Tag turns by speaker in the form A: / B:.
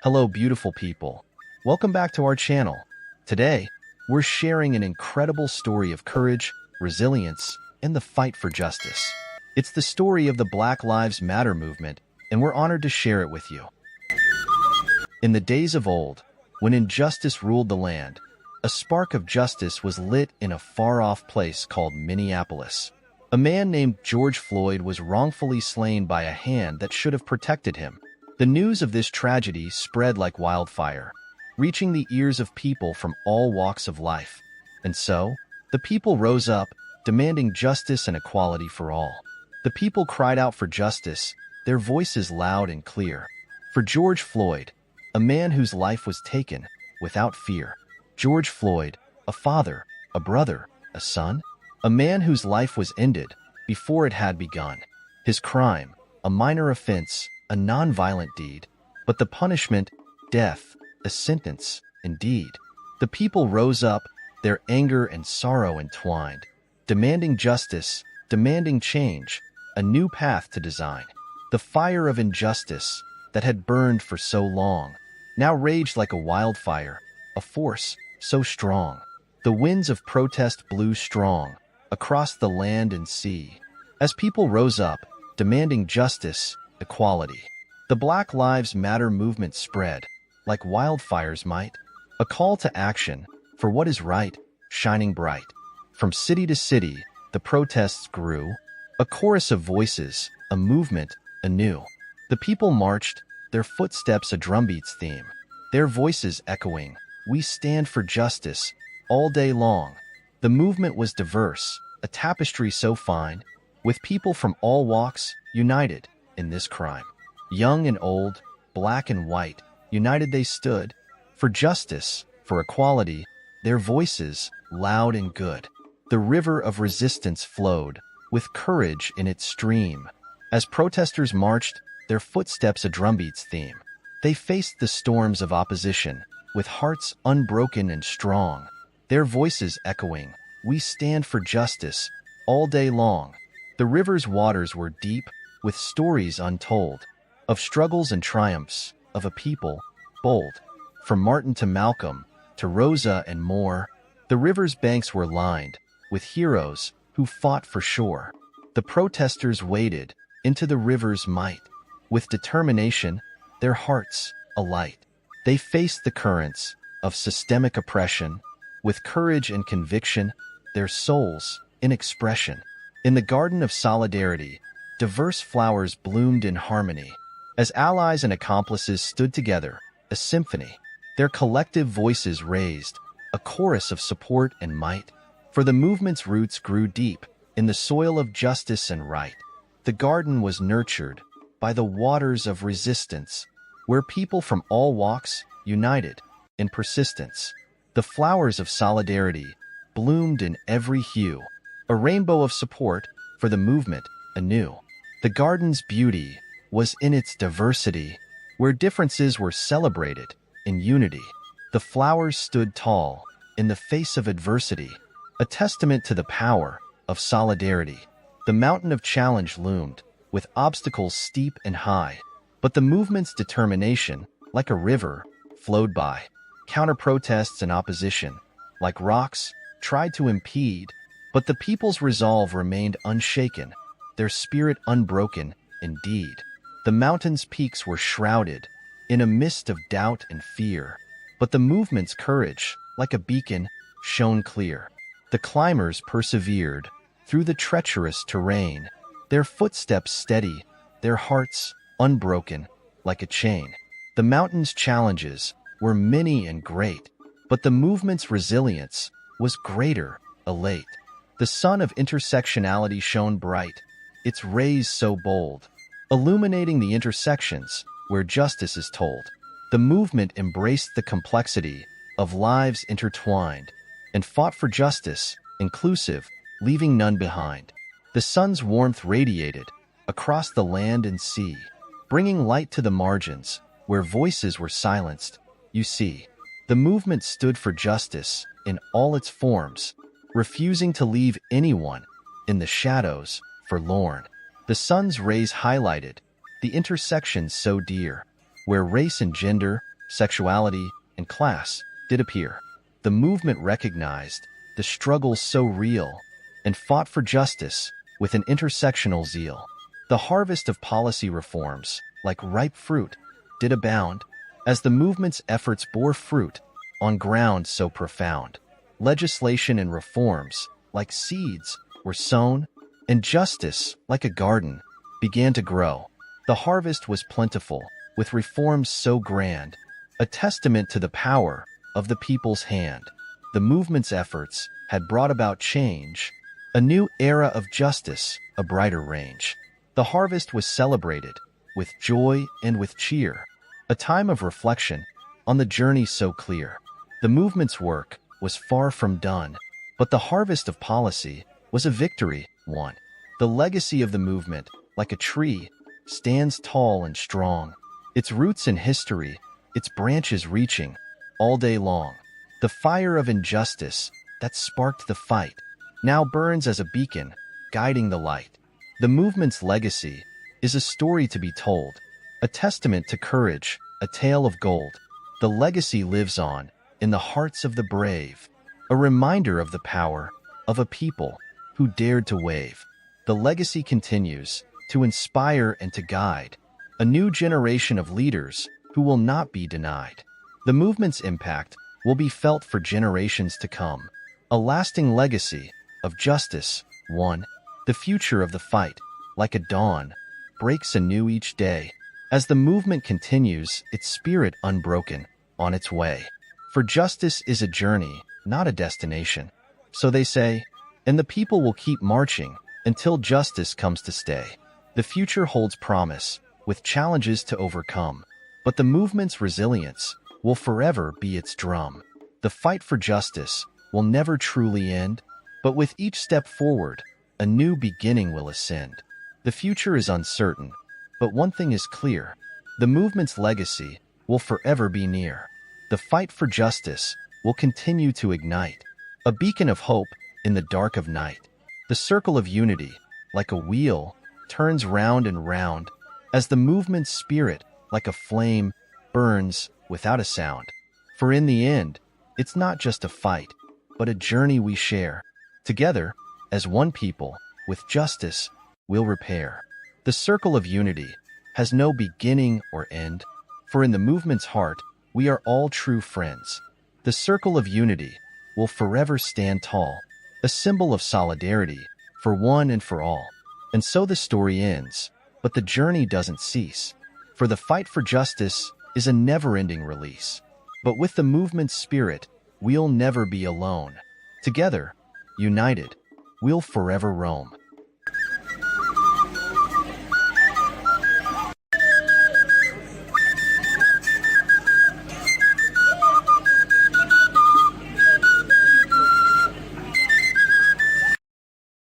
A: Hello, beautiful people. Welcome back to our channel. Today, we're sharing an incredible story of courage, resilience, and the fight for justice. It's the story of the Black Lives Matter movement, and we're honored to share it with you. In the days of old, when injustice ruled the land, a spark of justice was lit in a far-off place called Minneapolis. A man named George Floyd was wrongfully slain by a hand that should have protected him. The news of this tragedy spread like wildfire, reaching the ears of people from all walks of life. And so, the people rose up, demanding justice and equality for all. The people cried out for justice, their voices loud and clear. For George Floyd, a man whose life was taken without fear. George Floyd, a father, a brother, a son, a man whose life was ended before it had begun. His crime, a minor offense, a non-violent deed, but the punishment, death, a sentence, indeed. The people rose up, their anger and sorrow entwined, demanding justice, demanding change, a new path to design. The fire of injustice that had burned for so long now raged like a wildfire, a force so strong. The winds of protest blew strong across the land and sea. As people rose up, demanding justice, equality, the Black Lives Matter movement spread, like wildfires might, a call to action for what is right, shining bright. From city to city, the protests grew, a chorus of voices, a movement, anew. The people marched, their footsteps a drumbeat's theme, their voices echoing, "We stand for justice," all day long. The movement was diverse, a tapestry so fine, with people from all walks united in this crime. Young and old, black and white, united they stood, for justice, for equality, their voices loud and good. The river of resistance flowed, with courage in its stream. As protesters marched, their footsteps a drumbeat's theme. They faced the storms of opposition, with hearts unbroken and strong, their voices echoing, "We stand for justice," all day long. The river's waters were deep, with stories untold, of struggles and triumphs, of a people bold. From Martin to Malcolm, to Rosa and more, the river's banks were lined with heroes who fought for shore. The protesters waded into the river's might, with determination, their hearts alight. They faced the currents of systemic oppression, with courage and conviction, their souls in expression. In the garden of solidarity, diverse flowers bloomed in harmony. As allies and accomplices stood together, a symphony, their collective voices raised, a chorus of support and might. For the movement's roots grew deep in the soil of justice and right. The garden was nurtured by the waters of resistance, where people from all walks united in persistence. The flowers of solidarity bloomed in every hue, a rainbow of support for the movement anew. The garden's beauty was in its diversity, where differences were celebrated in unity. The flowers stood tall in the face of adversity, a testament to the power of solidarity. The mountain of challenge loomed, with obstacles steep and high, but the movement's determination, like a river, flowed by. Counter-protests and opposition, like rocks, tried to impede, but the people's resolve remained unshaken, their spirit unbroken, indeed. The mountain's peaks were shrouded in a mist of doubt and fear, but the movement's courage, like a beacon, shone clear. The climbers persevered through the treacherous terrain, their footsteps steady, their hearts unbroken, like a chain. The mountain's challenges were many and great, but the movement's resilience was greater, elate. The sun of intersectionality shone bright, its rays so bold, illuminating the intersections where justice is told. The movement embraced the complexity of lives intertwined and fought for justice, inclusive, leaving none behind. The sun's warmth radiated across the land and sea, bringing light to the margins where voices were silenced. You see, the movement stood for justice in all its forms, refusing to leave anyone in the shadows forlorn. The sun's rays highlighted the intersections so dear, where race and gender sexuality, and class did appear. The movement recognized the struggles so real and fought for justice with an intersectional zeal. The harvest of policy reforms, like ripe fruit, did abound as the movement's efforts bore fruit on ground so profound. Legislation and reforms, like seeds, were sown, and justice, like a garden, began to grow. The harvest was plentiful, with reforms so grand, a testament to the power of the people's hand. The movement's efforts had brought about change, a new era of justice, a brighter range. The harvest was celebrated with joy and with cheer, a time of reflection on the journey so clear. The movement's work was far from done, but the harvest of policy was a victory won. The legacy of the movement, like a tree, stands tall and strong, its roots in history, its branches reaching all day long. The fire of injustice that sparked the fight now burns as a beacon, guiding the light. The movement's legacy is a story to be told, a testament to courage, a tale of gold. The legacy lives on in the hearts of the brave, a reminder of the power of a people who dared to wave. The legacy continues to inspire and to guide a new generation of leaders who will not be denied. The movement's impact will be felt for generations to come, a lasting legacy of justice won. The future of the fight, like a dawn, breaks anew each day as the movement continues its spirit unbroken on its way. For justice is a journey, not a destination, so they say, and the people will keep marching until justice comes to stay. The future holds promise, with challenges to overcome, but the movement's resilience will forever be its drum. The fight for justice will never truly end, but with each step forward, a new beginning will ascend. The future is uncertain, but one thing is clear: the movement's legacy will forever be near. The fight for justice will continue to ignite, a beacon of hope in the dark of night. The circle of unity, like a wheel, turns round and round as the movement's spirit, like a flame, burns without a sound. For in the end, it's not just a fight, but a journey we share. Together, as one people, with justice, we'll repair. The circle of unity has no beginning or end, for in the movement's heart, we are all true friends. The circle of unity will forever stand tall, a symbol of solidarity for one and for all. And so the story ends, but the journey doesn't cease, for the fight for justice is a never-ending release. But with the movement's spirit, we'll never be alone. Together, united, we'll forever roam.